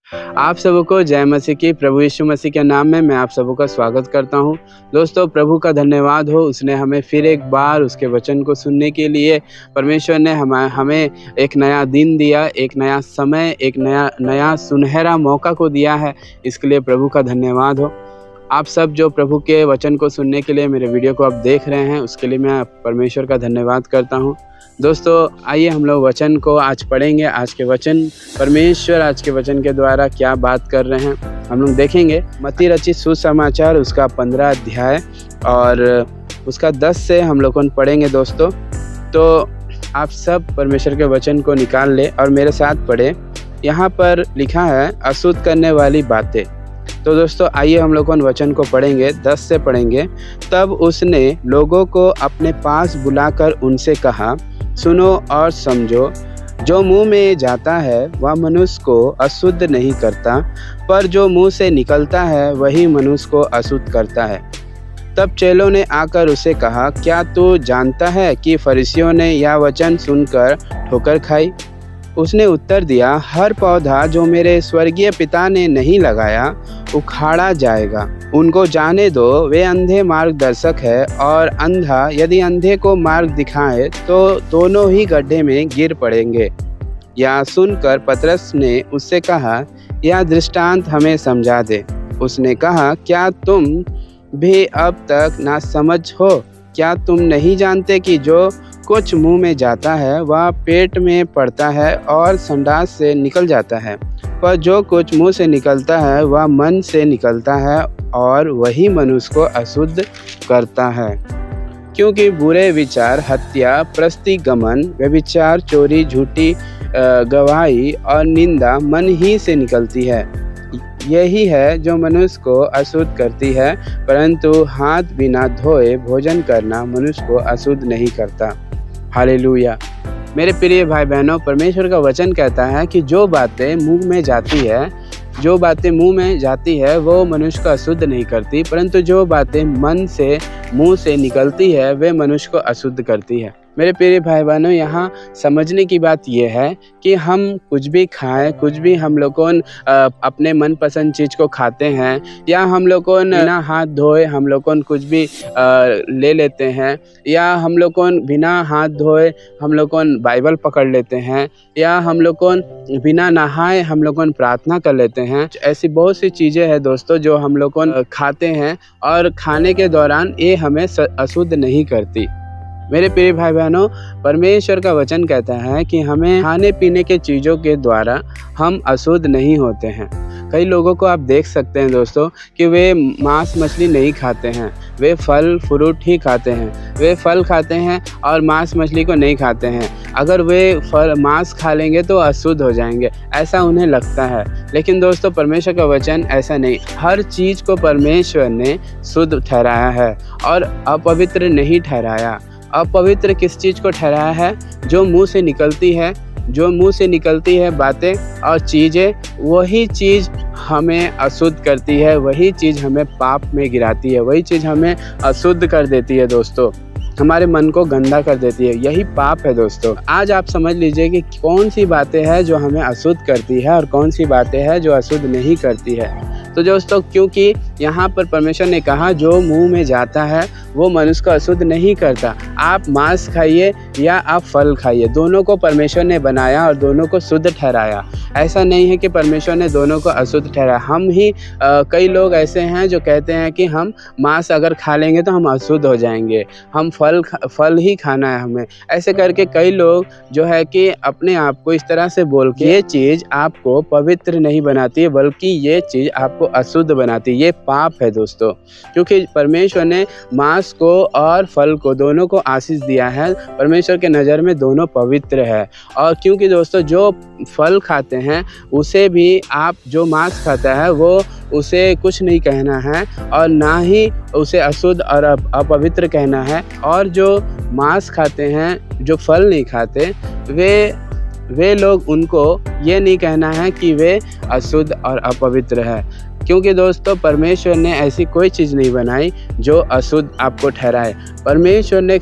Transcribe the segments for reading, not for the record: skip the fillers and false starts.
आप सबको जय मसीह की। प्रभु यीशु मसीह के नाम में मैं आप सबका स्वागत करता हूं। दोस्तों, प्रभु का धन्यवाद हो, उसने हमें फिर एक बार उसके वचन को सुनने के लिए परमेश्वर ने हमें एक नया दिन दिया, एक नया समय, एक नया सुनहरा मौका को दिया है। इसके लिए प्रभु का धन्यवाद हो। आप सब जो प्रभु के वचन को सुनने के लिए मेरे वीडियो को आप देख रहे हैं, उसके लिए मैं परमेश्वर का धन्यवाद करता हूं। दोस्तों, आइए हम लोग वचन को आज पढ़ेंगे। आज के वचन, परमेश्वर आज के वचन के द्वारा क्या बात कर रहे हैं हम लोग देखेंगे। मत्ती रचित सुसमाचार उसका 15 अध्याय और उसका 10 से हम लोग पढ़ेंगे। दोस्तों, तो आप सब परमेश्वर के वचन को निकाल ले और मेरे साथ पढ़े। यहाँ पर लिखा है अशुद्ध करने वाली बातें। तो दोस्तों, आइए हम लोग वचन को पढ़ेंगे। 10 से पढ़ेंगे। तब उसने लोगों को अपने पास बुलाकर उनसे कहा, सुनो और समझो, जो मुंह में जाता है वह मनुष्य को अशुद्ध नहीं करता, पर जो मुंह से निकलता है वही मनुष्य को अशुद्ध करता है। तब चेलों ने आकर उसे कहा, क्या तू जानता है कि फरीसियों ने यह वचन सुनकर ठोकर खाई? उसने उत्तर दिया, हर पौधा जो मेरे स्वर्गीय पिता ने नहीं लगाया उखाड़ा जाएगा। उनको जाने दो, वे अंधे मार्गदर्शक है, और अंधा यदि अंधे को मार्ग दिखाए तो दोनों ही गड्ढे में गिर पड़ेंगे। यह सुनकर पतरस ने उससे कहा, यह दृष्टांत हमें समझा दे। उसने कहा, क्या तुम भी अब तक ना समझ हो? क्या तुम नहीं जानते कि जो कुछ मुंह में जाता है वह पेट में पड़ता है और संडास से निकल जाता है, पर जो कुछ मुंह से निकलता है वह मन से निकलता है और वही मनुष्य को अशुद्ध करता है। क्योंकि बुरे विचार, हत्या, प्रस्तिगमन, व्यभिचार, चोरी, झूठी गवाही और निंदा मन ही से निकलती है। यही है जो मनुष्य को अशुद्ध करती है, परंतु हाथ बिना धोए भोजन करना मनुष्य को अशुद्ध नहीं करता। हालेलुया। मेरे प्रिय भाई बहनों, परमेश्वर का वचन कहता है कि जो बातें मुंह में जाती है वो मनुष्य को अशुद्ध नहीं करती, परंतु जो बातें मन से मुंह से निकलती है वे मनुष्य को अशुद्ध करती है। मेरे प्रिय भाई बहनों, यहाँ समझने की बात यह है कि हम कुछ भी खाएं, कुछ भी हम लोगों अपने मनपसंद चीज़ को खाते हैं, या हम लोगों बिना हाथ धोए हम लोगों कुछ भी ले लेते हैं, या हम लोगों बिना हाथ धोए हम लोगों बाइबल पकड़ लेते हैं, या हम लोगों बिना नहाए हम लोगों प्रार्थना कर लेते हैं। ऐसी बहुत सी चीज़ें हैं दोस्तों जो हम लोगों खाते हैं, और खाने के दौरान ये हमें अशुद्ध नहीं करती। मेरे प्रिय भाई बहनों, परमेश्वर का वचन कहता है कि हमें खाने पीने के चीज़ों के द्वारा हम अशुद्ध नहीं होते हैं। कई लोगों को आप देख सकते हैं दोस्तों कि वे मांस मछली नहीं खाते हैं, वे फल फ्रूट ही खाते हैं। वे फल खाते हैं और मांस मछली को नहीं खाते हैं। अगर वे मांस खा लेंगे तो अशुद्ध हो जाएंगे, ऐसा उन्हें लगता है। लेकिन दोस्तों, परमेश्वर का वचन ऐसा नहीं। हर चीज़ को परमेश्वर ने शुद्ध ठहराया है और अपवित्र नहीं ठहराया। अपवित्र किस चीज़ को ठहराया है? जो मुंह से निकलती है बातें और चीज़ें, वही चीज़ हमें अशुद्ध करती है, वही चीज़ हमें पाप में गिराती है, वही चीज़ हमें अशुद्ध कर देती है दोस्तों, हमारे मन को गंदा कर देती है। यही पाप है दोस्तों। आज आप समझ लीजिए कि कौन सी बातें हैं जो हमें अशुद्ध करती है और कौन सी बातें हैं जो अशुद्ध नहीं करती है। तो दोस्तों, क्योंकि यहाँ पर परमेश्वर ने कहा जो मुंह में जाता है वो मनुष्य को अशुद्ध नहीं करता। आप मांस खाइए या आप फल खाइए, दोनों को परमेश्वर ने बनाया और दोनों को शुद्ध ठहराया। ऐसा नहीं है कि परमेश्वर ने दोनों को अशुद्ध ठहराया। हम ही कई लोग ऐसे हैं जो कहते हैं कि हम मांस अगर खा लेंगे तो हम अशुद्ध हो जाएंगे, हम फल ही खाना है हमें। ऐसे करके कई लोग जो है कि अपने आप को इस तरह से बोल के ये चीज़ आपको पवित्र नहीं बनाती है, बल्कि ये चीज़ आपको अशुद्ध बनाती है। ये पाप है दोस्तों, क्योंकि परमेश्वर ने मांस को और फल को दोनों को आशीष दिया है। परमेश्वर के नज़र में दोनों पवित्र है। और क्योंकि दोस्तों, जो फल खाते हैं उसे भी, आप जो मांस खाता है वो उसे कुछ नहीं कहना है और ना ही उसे अशुद्ध और अपवित्र कहना है। और जो मांस खाते हैं, जो फल नहीं खाते, वे लोग उनको ये नहीं कहना है कि वे अशुद्ध और अपवित्र है। क्योंकि दोस्तों, परमेश्वर ने ऐसी कोई चीज़ नहीं बनाई जो अशुद्ध आपको ठहराए। परमेश्वर ने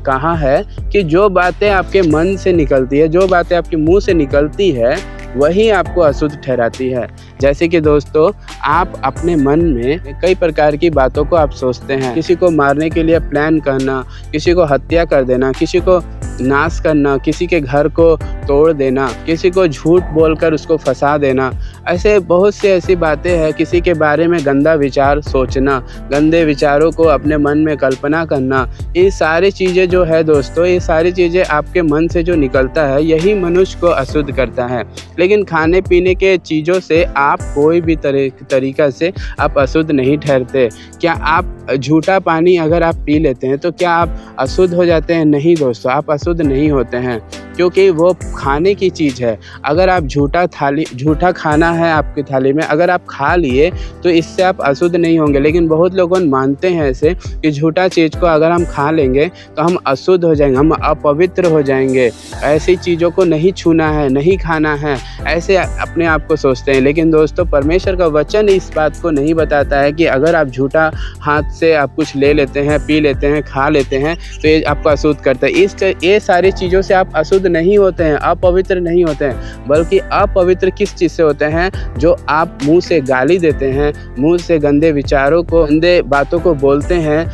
कहा है कि जो बातें आपके मन से निकलती है, जो बातें आपके मुंह से निकलती है, वही आपको अशुद्ध ठहराती है। जैसे कि दोस्तों, आप अपने मन में कई प्रकार की बातों को आप सोचते हैं। किसी को मारने के लिए प्लान करना, किसी को हत्या कर देना, किसी को नाश करना, किसी के घर को तोड़ देना, किसी को झूठ बोलकर उसको फंसा देना, ऐसे बहुत सी ऐसी बातें हैं। किसी के बारे में गंदा विचार सोचना, गंदे विचारों को अपने मन में कल्पना करना, ये सारी चीज़ें जो है दोस्तों, ये सारी चीज़ें आपके मन से जो निकलता है, यही मनुष्य को अशुद्ध करता है। लेकिन खाने पीने के चीज़ों से आप कोई भी तरीका से आप अशुद्ध नहीं ठहरते। क्या आप झूठा पानी अगर आप पी लेते हैं तो क्या आप अशुद्ध हो जाते हैं? नहीं दोस्तों, आप अशुद्ध नहीं होते हैं, क्योंकि वो खाने की चीज़ है। अगर आप झूठा खाना है आपकी थाली में, अगर आप खा लिए तो इससे आप अशुद्ध नहीं होंगे। लेकिन बहुत लोग मानते हैं ऐसे कि झूठा चीज़ को अगर हम खा लेंगे तो हम अशुद्ध हो जाएंगे, हम अपवित्र हो जाएंगे, ऐसी चीज़ों को नहीं छूना है, नहीं खाना है, ऐसे अपने आप को सोचते हैं। लेकिन दोस्तों, परमेश्वर का वचन इस बात को नहीं बताता है कि अगर आप झूठा हाथ से आप कुछ ले लेते हैं, पी लेते हैं, खा लेते हैं तो ये आपको अशुद्ध करता है। ये सारी चीज़ों से आप अशुद्ध नहीं होते हैं, अपवित्र नहीं होते हैं। बल्कि अपवित्र किस चीज़ से होते हैं? जो आप मुंह से गाली देते हैं, मुंह से गंदे विचारों को, गंदे बातों को बोलते हैं,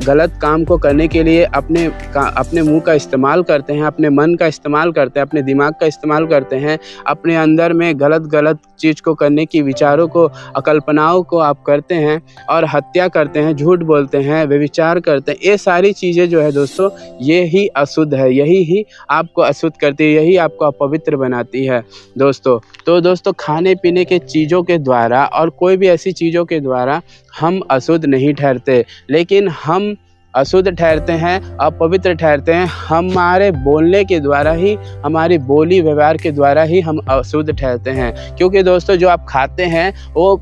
गलत काम को करने के लिए अपने मुंह का इस्तेमाल करते हैं, अपने मन का इस्तेमाल करते हैं, अपने दिमाग का इस्तेमाल करते हैं, अपने अंदर में गलत चीज़ को करने की विचारों को, कल्पनाओं को आप करते हैं और हत्या करते हैं, झूठ बोलते हैं, व्यभिचार करते हैं। ये सारी चीज़ें जो है दोस्तों, ये ही अशुद्ध है, यही ही आपको अशुद्ध करती है, यही आपको अपवित्र बनाती है दोस्तों। तो दोस्तों, खाने पीने के चीज़ों के द्वारा और कोई भी ऐसी चीज़ों के द्वारा हम अशुद्ध नहीं ठहरते, लेकिन हम अशुद्ध ठहरते हैं, अपवित्र ठहरते हैं हमारे बोलने के द्वारा ही, हमारी बोली व्यवहार के द्वारा ही हम अशुद्ध ठहरते हैं। क्योंकि दोस्तों, जो आप खाते हैं वो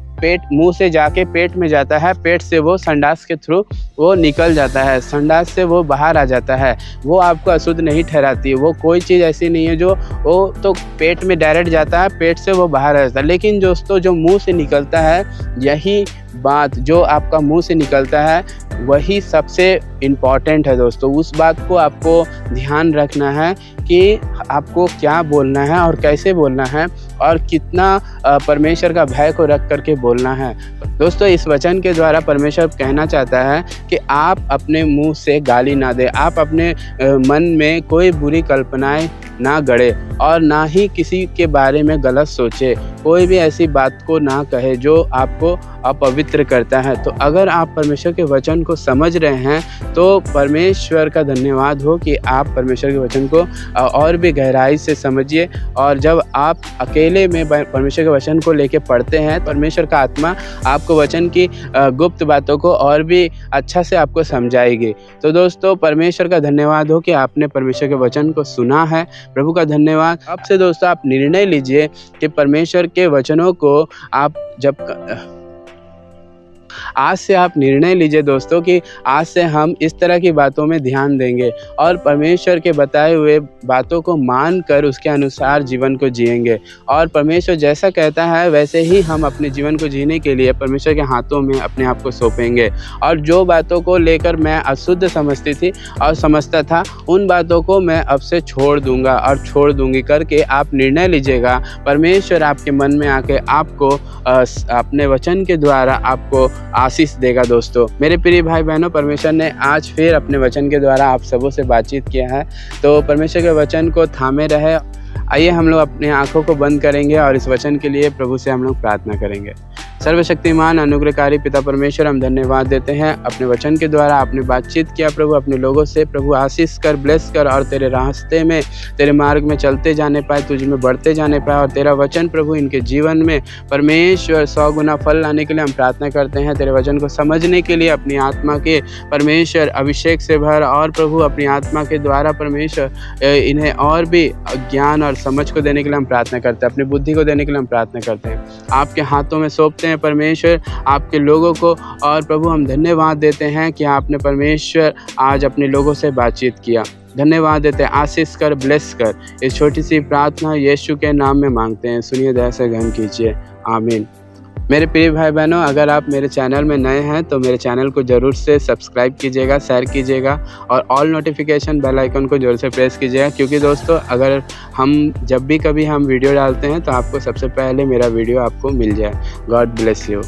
मुंह से जाके पेट में जाता है, पेट से वो संडास के थ्रू वो निकल जाता है, संडास से वो बाहर आ जाता है, वो आपको अशुद्ध नहीं ठहराती है। वो कोई चीज़ ऐसी नहीं है जो वो तो पेट में डायरेक्ट जाता है, पेट से वो बाहर आ जाता है। लेकिन दोस्तों, जो मुंह से निकलता है, यही बात जो आपका मुंह से निकलता है वही सबसे इम्पॉर्टेंट है दोस्तों। उस बात को आपको ध्यान रखना है कि आपको क्या बोलना है और कैसे बोलना है और कितना परमेश्वर का भय को रख करके बोलना है। दोस्तों, इस वचन के द्वारा परमेश्वर कहना चाहता है कि आप अपने मुंह से गाली ना दें, आप अपने मन में कोई बुरी कल्पनाएं ना गढ़े और ना ही किसी के बारे में गलत सोचे, कोई भी ऐसी बात को ना कहे जो आपको अपवित्र करता है। तो अगर आप परमेश्वर के वचन को समझ रहे हैं तो परमेश्वर का धन्यवाद हो कि आप परमेश्वर के वचन को और भी गहराई से समझिए। और जब आप अकेले में परमेश्वर के वचन को लेके पढ़ते हैं, परमेश्वर का आत्मा आपको वचन की गुप्त बातों को और भी अच्छा से आपको समझाएगी। तो दोस्तों, परमेश्वर का धन्यवाद हो कि आपने परमेश्वर के वचन को सुना है। प्रभु का धन्यवाद। अब से दोस्तों, आप निर्णय लीजिए कि परमेश्वर के वचनों को आज से आप निर्णय लीजिए दोस्तों कि आज से हम इस तरह की बातों में ध्यान देंगे और परमेश्वर के बताए हुए बातों को मानकर उसके अनुसार जीवन को जिएंगे। और परमेश्वर जैसा कहता है वैसे ही हम अपने जीवन को जीने के लिए परमेश्वर के हाथों में अपने आप को सौंपेंगे। और जो बातों को लेकर मैं अशुद्ध समझती थी और समझता था, उन बातों को मैं अब से छोड़ दूंगा और छोड़ दूंगी करके आप निर्णय लीजिएगा। परमेश्वर आपके मन में आके आपको अपने वचन के द्वारा आपको आशीष देगा। दोस्तों, मेरे प्रिय भाई बहनों, परमेश्वर ने आज फिर अपने वचन के द्वारा आप सबों से बातचीत किया है। तो परमेश्वर के वचन को थामे रहे। आइए हम लोग अपनी आंखों को बंद करेंगे और इस वचन के लिए प्रभु से हम लोग प्रार्थना करेंगे। सर्वशक्तिमान अनुग्रहकारी पिता परमेश्वर, हम धन्यवाद देते हैं अपने वचन के द्वारा आपने बातचीत किया प्रभु अपने लोगों से। प्रभु आशीष कर, ब्लेस कर और तेरे रास्ते में, तेरे मार्ग में चलते जाने पाए, तुझ में बढ़ते जाने पाए और तेरा वचन प्रभु इनके जीवन में परमेश्वर 100 गुना फल लाने के लिए हम प्रार्थना करते हैं। तेरे वचन को समझने के लिए अपनी आत्मा के परमेश्वर अभिषेक से भर और प्रभु अपनी आत्मा के द्वारा परमेश्वर इन्हें और भी ज्ञान और समझ को देने के लिए हम प्रार्थना करते हैं, अपनी बुद्धि को देने के लिए हम प्रार्थना करते हैं। आपके हाथों में सौंपते हैं परमेश्वर आपके लोगों को। और प्रभु हम धन्यवाद देते हैं कि आपने परमेश्वर आज अपने लोगों से बातचीत किया। धन्यवाद देते हैं, आशीष कर, ब्लेस कर। इस छोटी सी प्रार्थना यीशु के नाम में मांगते हैं, सुनिए, दया से ग्रहण कीजिए। आमीन। मेरे प्रिय भाई बहनों, अगर आप मेरे चैनल में नए हैं तो मेरे चैनल को ज़रूर से सब्सक्राइब कीजिएगा, शेयर कीजिएगा और ऑल नोटिफिकेशन बेल आइकन को ज़रूर से प्रेस कीजिएगा, क्योंकि दोस्तों अगर हम जब भी कभी हम वीडियो डालते हैं तो आपको सबसे पहले मेरा वीडियो आपको मिल जाए। God bless you.